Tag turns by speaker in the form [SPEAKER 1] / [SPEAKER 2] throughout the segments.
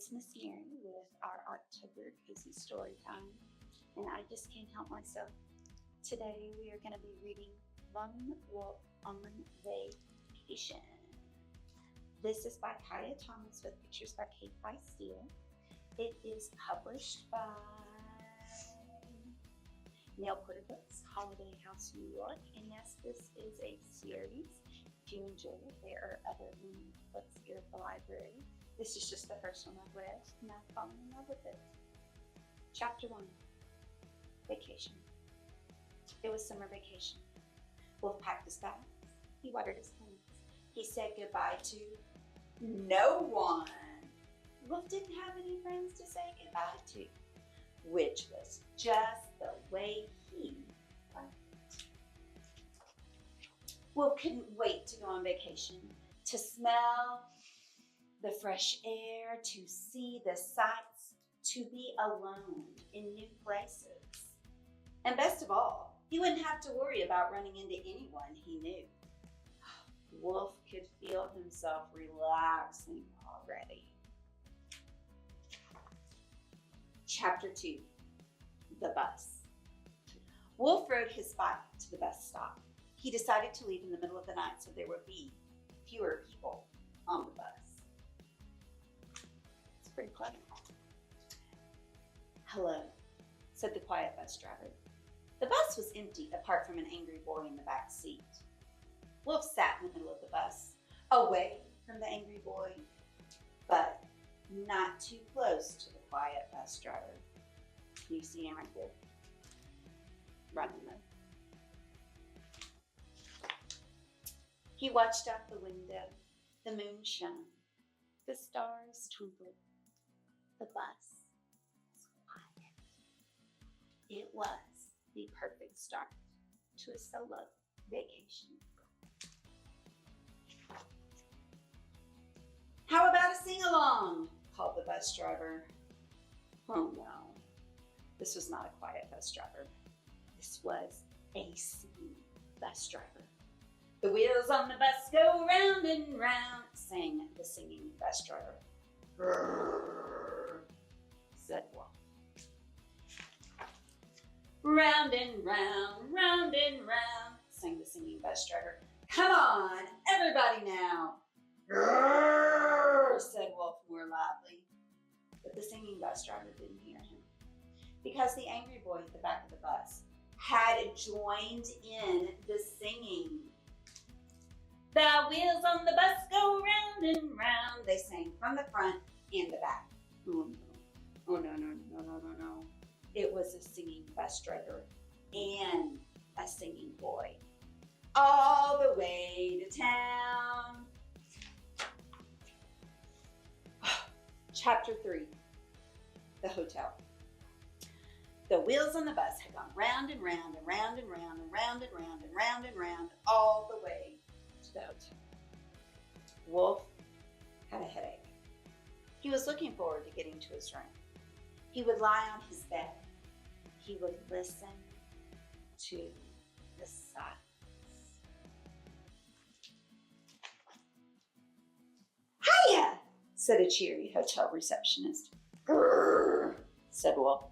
[SPEAKER 1] It's Miss Mary with our October Cozy Storytime, and I just can't help myself. Today we are going to be reading Lone Wolf on Vacation. This is by Kaya Thomas with pictures by Kate Steele. It is published by Nail Porter Books, Holiday House, New York. And yes, this is a series. If you enjoy it, there are other books here at the library. This is just the first one I've read, and I've fallen in love with it. Chapter 1, Vacation. It was summer vacation. Wolf packed his bags. He watered his plants. He said goodbye to no one. Wolf didn't have any friends to say goodbye to, which was just the way he liked. Wolf couldn't wait to go on vacation, to smell the fresh air, to see the sights, to be alone in new places. And best of all, he wouldn't have to worry about running into anyone he knew. Wolf could feel himself relaxing already. Chapter 2, the bus. Wolf rode his bike to the bus stop. He decided to leave in the middle of the night so there would be fewer people on the bus. It's pretty clever. Hello, said the quiet bus driver. The bus was empty apart from an angry boy in the back seat. Wolf sat in the middle of the bus, away from the angry boy, but not too close to the quiet bus driver. You see him right there, right in there. He watched out the window. The moon shone. The stars twinkled. The bus was quiet. It was the perfect start to a solo vacation. How about a sing-along? Called the bus driver. Oh no, this was not a quiet bus driver. This was a singing bus driver. The wheels on the bus go round and round, sang the singing bus driver. Grrr, said Wolf. Round and round, sang the singing bus driver. Come on, everybody now. Grrr, said Wolf more loudly. But the singing bus driver didn't hear him, because the angry boy at the back of the bus had joined in the singing. The wheels on the bus go round and round, they sang from the front and the back. Oh no. It was a singing bus driver and a singing boy, all the way to town. Chapter 3, the hotel. The wheels on the bus had gone round and round and round and round and round and round and round and round all the way to the hotel. Wolf had a headache. He was looking forward to getting to his room. He would lie on his bed. He would listen to the silence. Hiya, said a cheery hotel receptionist. Grrr, said Wolf.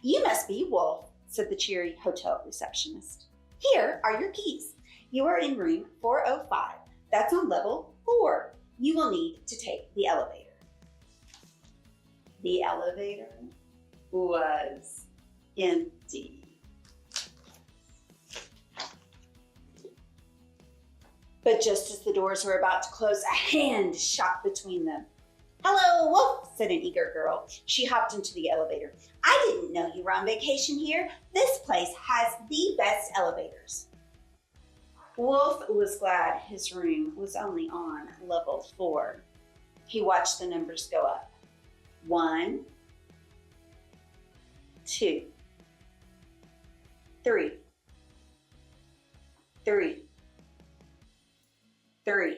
[SPEAKER 1] You must be Wolf, said the cheery hotel receptionist. Here are your keys. You are in room 405. That's on level 4. You will need to take the elevator. The elevator was empty. But just as the doors were about to close, a hand shot between them. Hello, Wolf, said an eager girl. She hopped into the elevator. I didn't know you were on vacation here. This place has the best elevators. Wolf was glad his room was only on level 4. He watched the numbers go up. 1, 2, 3, 3, 3.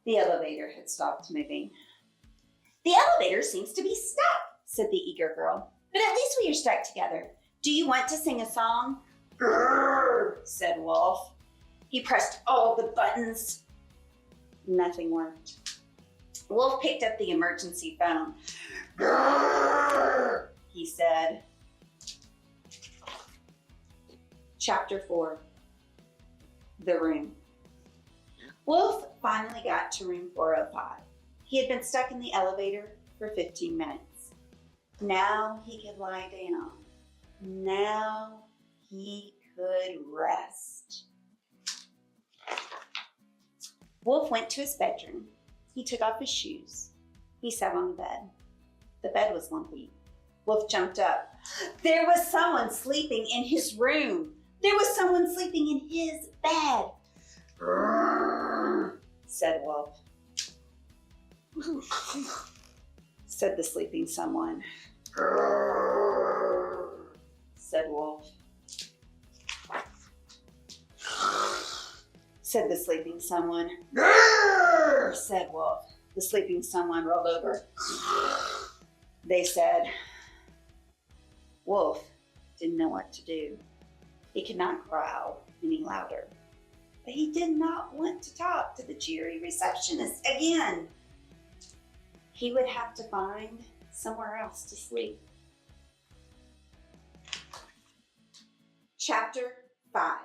[SPEAKER 1] The elevator had stopped moving. The elevator seems to be stuck, said the eager girl. But at least we are stuck together. Do you want to sing a song? Grrr, said Wolf. He pressed all the buttons. Nothing worked. Wolf picked up the emergency phone. "Grrr," he said. Chapter 4, The Room. Wolf finally got to room 405. He had been stuck in the elevator for 15 minutes. Now he could lie down. Now he could rest. Wolf went to his bedroom. He took off his shoes. He sat on the bed. The bed was lumpy. Wolf jumped up. There was someone sleeping in his room. There was someone sleeping in his bed. "Grrr," said Wolf. Said the sleeping someone. "Grrr," said Wolf. Said the sleeping someone. "Grrr," said Wolf. The sleeping someone rolled over. They said. Wolf didn't know what to do. He could not growl any louder. But he did not want to talk to the cheery receptionist again. He would have to find somewhere else to sleep. Chapter 5,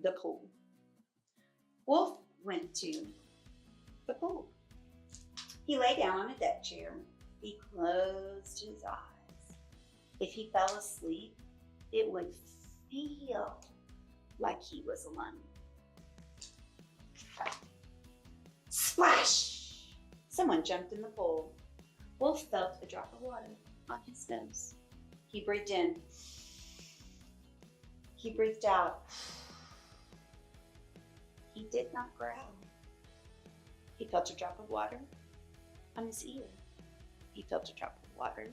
[SPEAKER 1] The Pool. Wolf went to the pool. He lay down on a deck chair. He closed his eyes. If he fell asleep, it would feel like he was alone. Splash! Someone jumped in the pool. Wolf felt a drop of water on his nose. He breathed in. He breathed out. He did not growl. He felt a drop of water on his ear. He felt a drop of water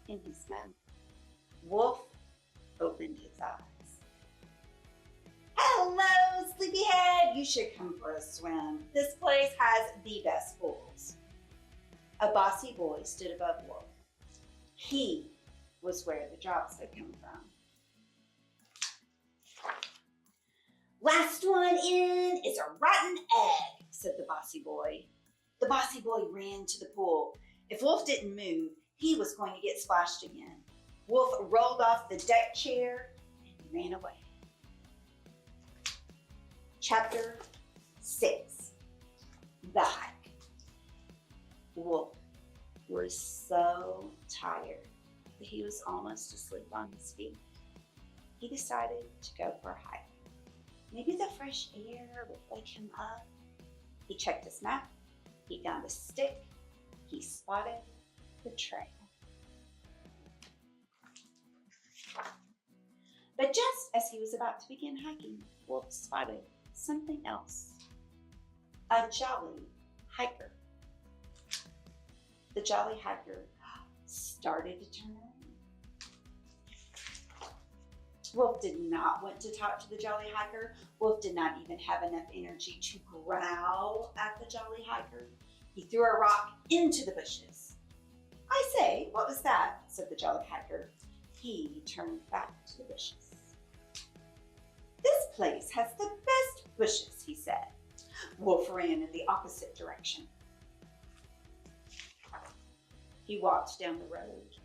[SPEAKER 1] in his mouth. Wolf opened his eyes. Hello, sleepyhead. You should come for a swim. This place has the best pools. A bossy boy stood above Wolf. He was where the drops had come from. Last one in is a rotten egg, said the bossy boy. The bossy boy ran to the pool. If Wolf didn't move, he was going to get splashed again. Wolf rolled off the deck chair and ran away. Chapter 6, The Hike. Wolf was so tired that he was almost asleep on his feet. He decided to go for a hike. Maybe the fresh air would wake him up. He checked his map. He found a stick. He spotted the trail. But just as he was about to begin hiking, Wolf spotted something else. A jolly hiker. The jolly hiker started to turn around. Wolf did not want to talk to the jolly hiker. Wolf did not even have enough energy to growl at the jolly hiker. He threw a rock into the bushes. I say, what was that? Said the jolly hiker. He turned back to the bushes. This place has the best bushes, he said. Wolf ran in the opposite direction. He walked down the road.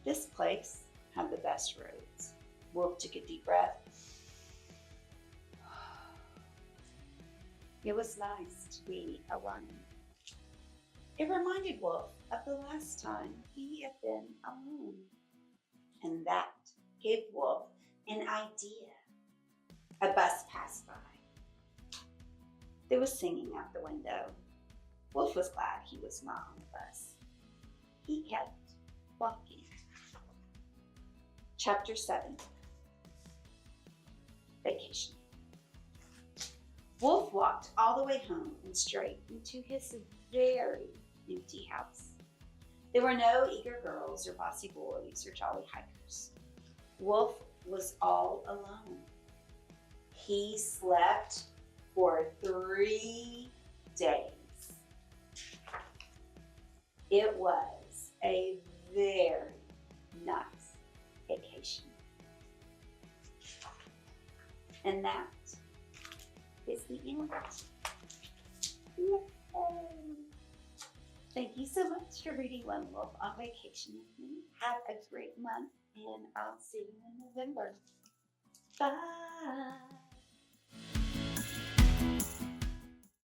[SPEAKER 1] This place had the best roads. Wolf took a deep breath. It was nice to be alone. It reminded Wolf of the last time he had been alone. And that gave Wolf an idea. A bus passed by. There was singing out the window. Wolf was glad he was not on the bus. He kept walking. Chapter 7, Vacation. Wolf walked all the way home and straight into his very empty house. There were no eager girls or bossy boys or jolly hikers. Wolf was all alone. He slept for 3 days. It was a very nice vacation. And that is the end. Yay. Thank you so much for reading One Wolf on Vacation with me. Have a great month, and I'll see you in November. Bye.